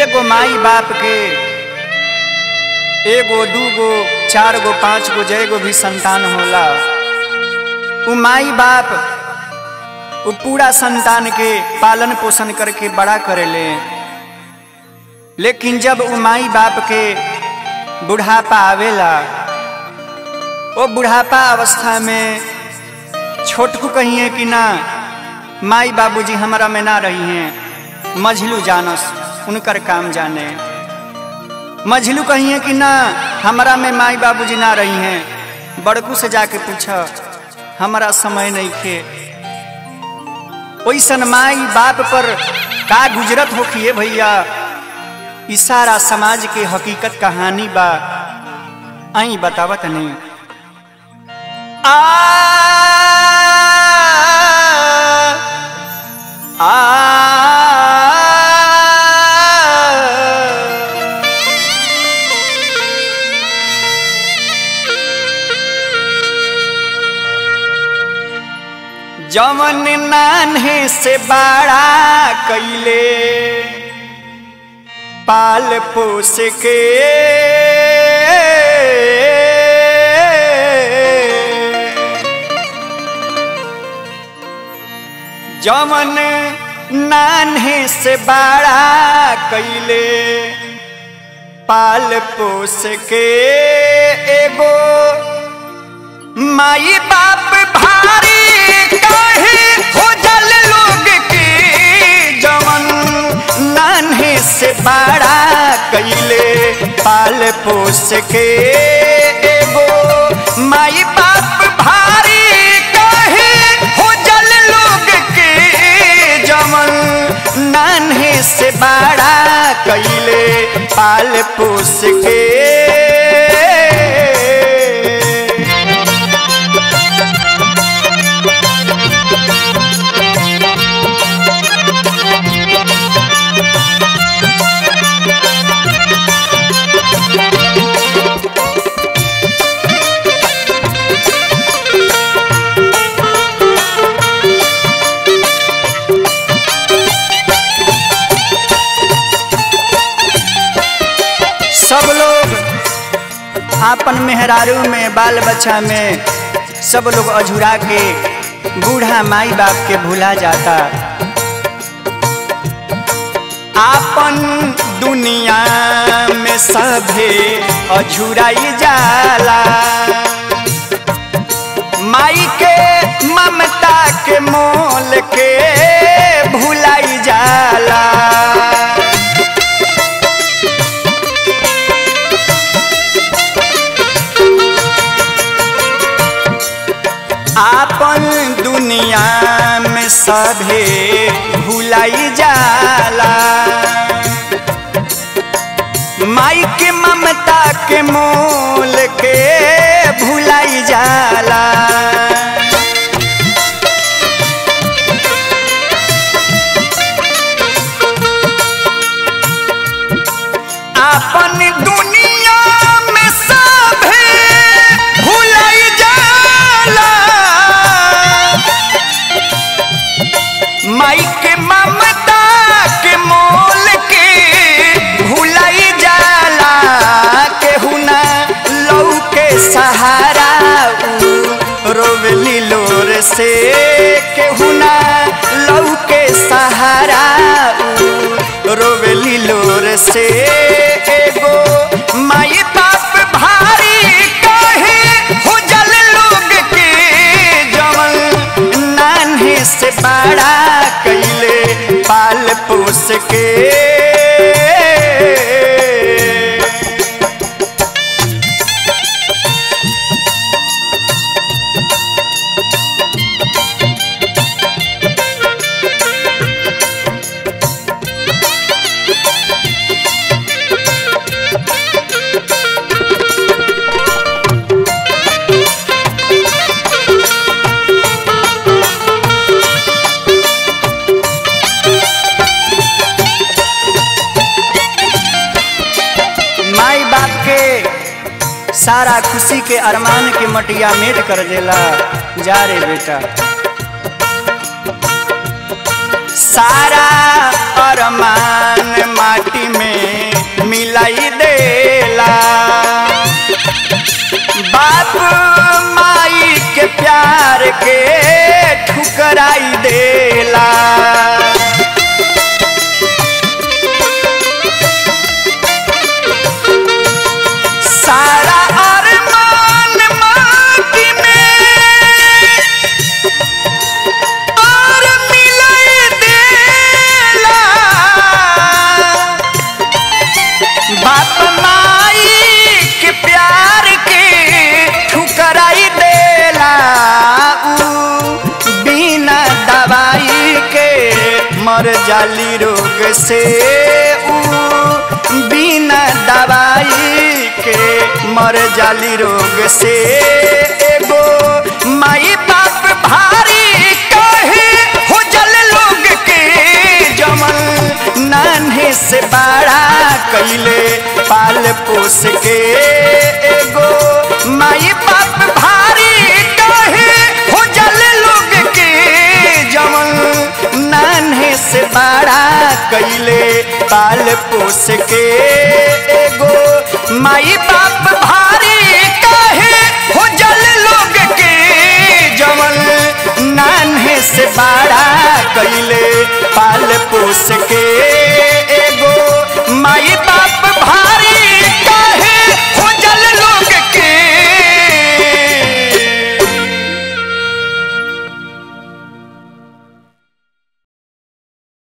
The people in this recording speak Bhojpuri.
एगो माई बाप के एगो दूगो चार गो पाँच गो जैगो भी संतान होला। उ माई बाप उ पूरा संतान के पालन पोषण करके बड़ा करेले, लेकिन जब उ माई बाप के बुढ़ापा आवेला, वो बुढ़ापा अवस्था में छोटकू कहिए कि ना माई बाबूजी हमारा में ना रही हैं, मझलू जानस उनकर काम जाने। मझलू कहिए कि ना हमारा में माई बाबूजी ना रही हैं, बड़कू से जाके पूछा हमारा समय नहीं खे। ओइसन माई बाप पर का गुजरत होखिए भैया, ई सारा समाज के हकीकत कहानी बा। आई बतावत नहीं जवन नान्हे से बड़ा कैले पाल पोस के, जवन नान्हे से बड़ा कैले पाल पोस के, एगो माई बाप भारी काहे हो जल लोग के, जवन नान्हे से बड़ा कैले पाल पोस के, एगो माई बाप भारी काहे हो जल लोग के, जवन नान्हे से बड़ा कैले पाल पोस के। सब लोग आपन मेहरारू में बाल बच्चा में सब लोग अझुरा के बूढ़ा माई बाप के भुला जाता। आपन दुनिया में सभे अझुराई जाला, माई के ममता के मोल के भुलाई जाला। आपन दुनिया में सभे भुलाई जाला, माई के ममता के मोल के भुलाई जाला। आपन दुनिया में सभे भुलाई जाला, माई के ममता के मोल के भुलाई जाला। केहू ना लऊ के सहारा रोवली लोर से, केहू ना लऊ के सहारा रोवली लोर से, एगो माई बाप भारी काहे हो जल लोग के, जवन नान्हे से बड़ा कैले पाल पोस के। सारा खुशी के अरमान के मटिया मेट कर देला। जा रे बेटा, सारा अरमान माटी में खिलाई देला। बाप माई के प्यार के ठुकराई देला। सारा अरमान माटी में और मिलाई देला। बाप माई के प्यार के ठुकराई देला। बिना दवाई के मर जाली रोग से। बिना दवाई के मर जाली रोग से। एगो माई बाप भारी कहे हो जल लोग के जमन नान्हे से बड़ा कैले पाल पोस के। एगो माई बाप भारी कहे हो जल लोग के जमन नान्हे से बड़ा कैले पाल पोस के। एगो माई बाप भारी कहे हो जल लोग के जमन नान्हे से बड़ा कैले पाल पोस के।